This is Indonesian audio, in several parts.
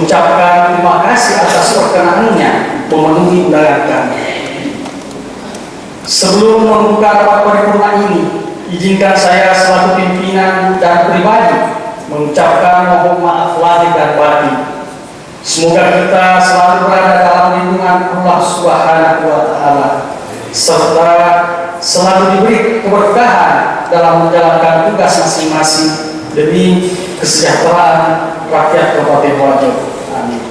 mengucapkan terima kasih atas perkenanannya memenuhi undangan kami. Sebelum membuka rapat paripurna ini, izinkan saya selaku pimpinan dan pribadi mengucapkan mohon maaf lahir dan batin. Semoga kita selalu berada dalam lindungan Allah Subhanahu wa Ta'ala, serta selalu diberi keberkahan dalam menjalankan tugas masing-masing demi kesejahteraan rakyat Kabupaten Wajo. Amin.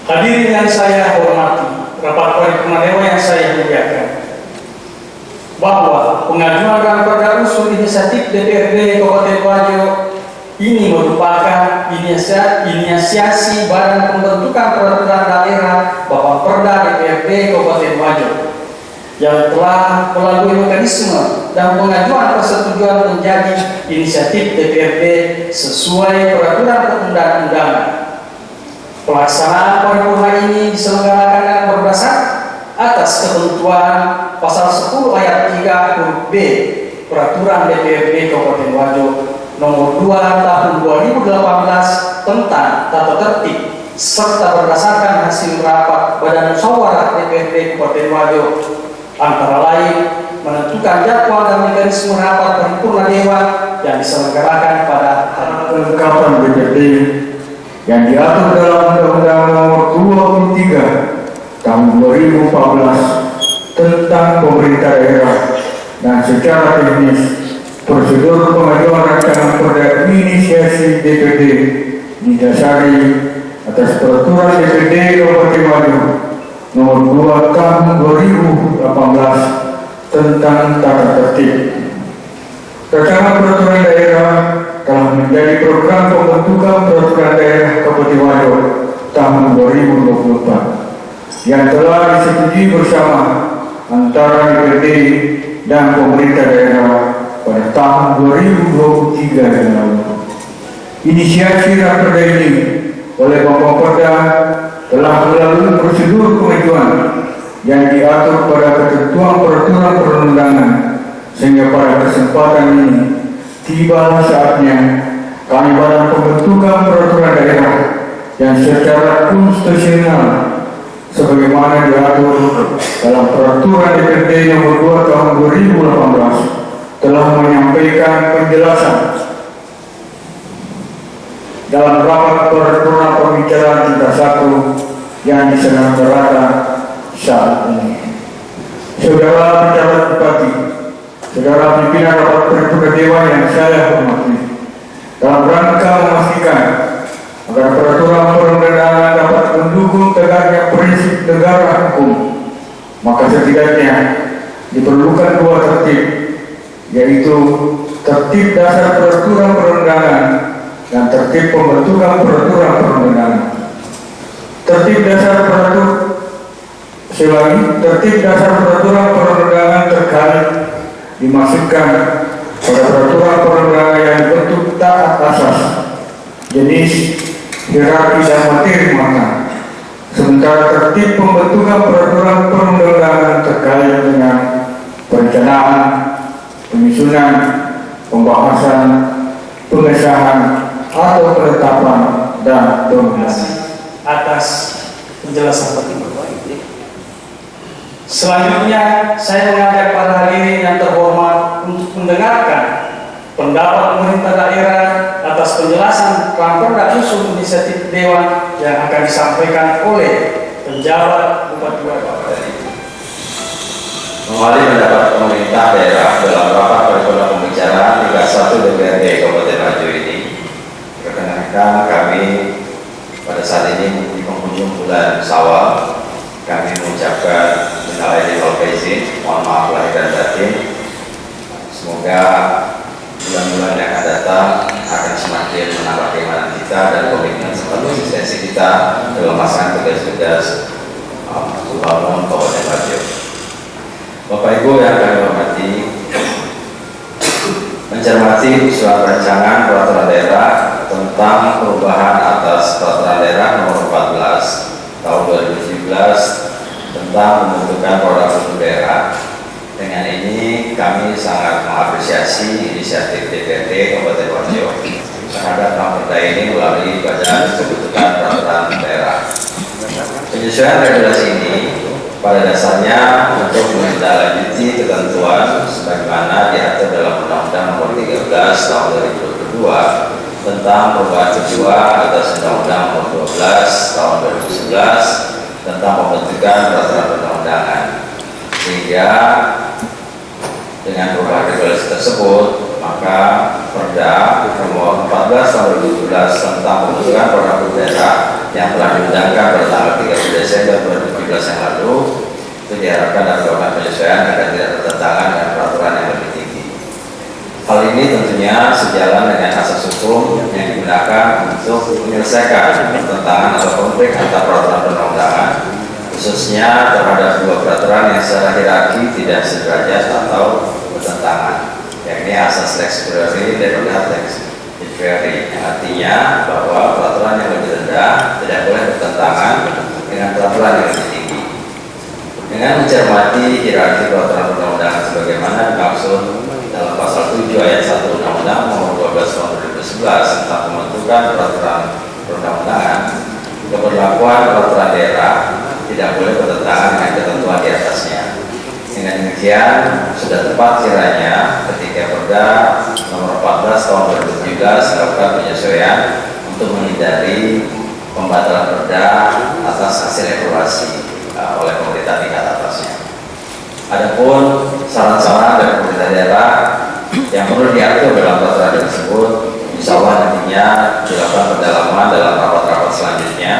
Hadirin yang saya hormati, rapat paripurna dewan yang saya muliakan, bahwa pengajuan dan perda usul inisiatif DPRD Kabupaten Wajo ini merupakan inisiasi Badan Pembentukan Peraturan Daerah Bapak Perda DPRD Kabupaten Wajo yang telah melalui mekanisme dan pengajuan persetujuan menjadi inisiatif DPRD sesuai peraturan perundang-undangan. Pelaksanaan paripurna ini diselenggarakan dengan berdasar atas ketentuan pasal 10 ayat 3 huruf B Peraturan DPRD Kabupaten Wajo nomor 2 tahun 2018 tentang tata tertib serta berdasarkan hasil rapat Badan Musyawarah DPRD Kabupaten Wajo, antara lain menentukan jadwal dan mekanisme rapat paripurna dewan yang diselenggarakan pada hari kelengkapan DPRD yang diatur dalam Undang-Undang Nomor 23 Tahun 2014 tentang pemerintah daerah, dan secara teknis prosedur pengajuan rancangan perda inisiasi DPRD didasari atas Peraturan DPRD Kabupaten Wajo Nomor 2 Tahun 2018 tentang tata tertib. Rancangan peraturan daerah telah menjadi program pembentukan peraturan daerah Kabupaten Wajo tahun 2024 yang telah disetujui bersama antara DPRD dan pemerintah daerah pada tahun 2023 yang lalu. Inisiasi raperda ini oleh Bapak Perda telah melalui prosedur pengajuan yang diatur pada ketentuan peraturan perundangan, sehingga pada kesempatan ini tiba saatnya kami Badan Pembentukan Peraturan Daerah yang secara konstitusional sebagaimana diatur dalam Peraturan DPRD Nomor 2 Tahun 2018 telah menyampaikan penjelasan dalam rapat paripurna pembicaraan tingkat 1 yang diselenggarakan saat ini. Saudara pejabat bupati, saudara pimpinan rapat paripurna dewan yang saya hormati, dalam rangka memastikan agar peraturan perundangan dapat mendukung tegaknya prinsip negara hukum, maka setidaknya diperlukan dua tertib, yaitu tertib dasar peraturan perundangan dan tertib pembentukan peraturan perundangan. Tertib dasar peraturan perundangan terkait dimasukkan pada peraturan perundangan yang bentuk taat asas, jenis, hierarki dan materi makna. Sementara tertib pembentukan peraturan perundangan terkait dengan perencanaan, penyusunan, pembahasan, pengesahan atau penetapan dan pembahasan. Atas penjelasan penting. Selanjutnya, saya mengajak para hadirin yang terhormat untuk mendengarkan pendapat pemerintah daerah atas penjelasan raperda usul inisiatif dewan yang akan disampaikan oleh penjabat Bupati Wajo. Mengawali pendapat pemerintah daerah dalam rapat paripurna pembicaraan tingkat 1 DPRD Kabupaten Wajo ini, perkenalkan kami pada saat ini di penghujung bulan Syawal, kami mengucapkan minal aidin wal faizin, mohon maaf lahir dan batin. Semoga bulan-bulan yang akan datang akan semakin menambah keimanan kita dan komitmen serta konsistensi kita dalam melaksanakan tugas-tugas membangun Kabupaten Wajo. Bapak Ibu yang kami hormati, mencermati usulan rancangan peraturan daerah tentang perubahan atas Peraturan Daerah Nomor 14 Tahun 2017 tentang pembentukan program khusus daerah. Dengan ini kami sangat mengapresiasi inisiatif DPRD Kabupaten Wajo terhadap perda ini melalui Badan Pembentukan Peraturan Daerah. Penyesuaian regulasi ini pada dasarnya untuk menindaklanjuti ketentuan sebagaimana diatur dalam Undang-Undang Nomor 13 Tahun 2022 tentang perubahan kedua atas Undang-Undang Nomor 12 Tahun 2011 tentang pembentukan peraturan perundang-undangan, sehingga dengan perubahan regulasi tersebut maka Perda Nomor 14 Tahun 2017 tentang pembentukan peraturan daerah yang telah diundangkan pada tanggal 30 Desember 2017 yang lalu itu diharapkan dapat melakukan penyesuaian agar tidak bertentangan dengan peraturan yang lebih tinggi. Hal ini tentunya sejalan dengan asas hukum yang digunakan untuk menyelesaikan pertentangan atau konflik antar peraturan perundang-undangan, khususnya terhadap dua peraturan yang secara hierarki tidak sederajat atau bertentangan, yakni asas lex superiori dan lex inferiori, yang artinya bahwa peraturan yang lebih rendah tidak boleh bertentangan dengan peraturan yang lebih tinggi. Dengan mencermati hierarki peraturan perundang-undangan sebagaimana dimaksud dalam pasal 7 ayat 1 Undang-Undang Nomor 12 Tahun 2011 tentang pembentukan peraturan perundang-undangan, keberlakuan peraturan daerah tidak boleh bertentangan dengan ketentuan di atasnya. Dengan demikian, sudah tepat kiranya ketika Perda Nomor 14 Tahun 2017 melakukan penyesuaian untuk menghindari pembatalan Perda atas hasil evaluasi oleh pemerintah tingkat atasnya. Adapun saran-saran dari pemerintah daerah yang perlu diatur dalam peraturan tersebut, insya Allah nantinya dilakukan pendalaman dalam rapat-rapat selanjutnya,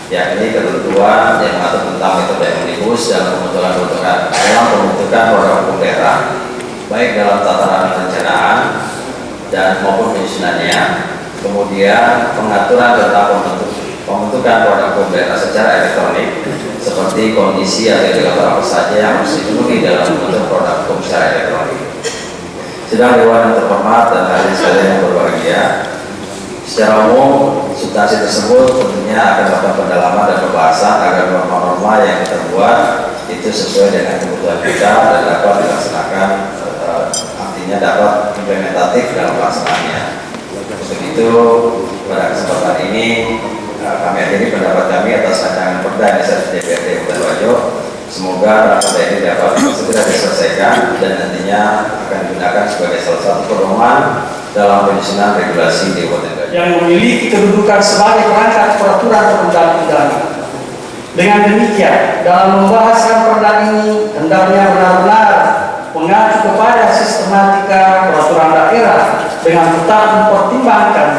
yakni ketentuan yang mengatur tentang metode omnibus dalam pembentukan produk hukum daerah, baik dalam tataran perencanaan dan maupun penyusunannya. Kemudian pengaturan tentang pembentukan produk hukum daerah secara elektronik, seperti kondisi atau indikator apa saja yang harus dipenuhi dalam membentuk produk hukum secara elektronik. Sidang Dewan yang terhormat dan hadirin sekalian yang berbahagia, secara umum substansi tersebut tentunya akan melakukan pendalaman dan pembahasan agar norma-norma yang kita buat itu sesuai dengan kebutuhan kita dan dapat dilaksanakan, artinya dapat implementatif dalam pelaksanaannya. Begitu pada kesempatan ini kami akhiri pendapat kami atas rancangan Perda inisiatif DPRD Kabupaten Wajo. Semoga perda ini dapat segera diselesaikan dan nantinya akan digunakan sebagai salah satu pedoman dalam penyusunan regulasi di Kabupaten Wajo yang memiliki kedudukan sebagai perangkat peraturan perundang-undangan. Dengan demikian, dalam membahaskan perda ini hendaknya benar-benar mengacu kepada sistematika peraturan daerah dengan tetap mempertimbangkan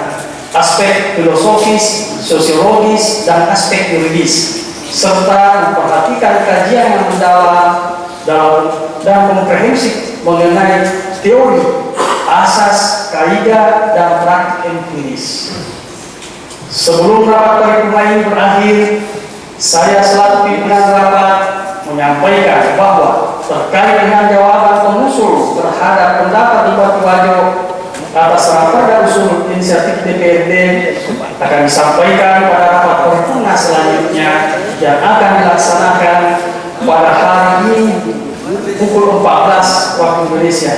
aspek filosofis, sosiologis, dan aspek yuridis, serta memperhatikan kajian yang mendalam dan komprehensif mengenai teori, asas, kaidah, dan praktik empiris. Sebelum rapat paripurna ini berakhir, saya selaku pimpinan rapat menyampaikan bahwa terkait dengan jawaban pengusul terhadap pendapat Bupati Wajo atas rapat dan usul inisiatif DPRD akan disampaikan pada rapat paripurna selanjutnya yang akan dilaksanakan pada hari ini pukul 14 waktu Indonesia.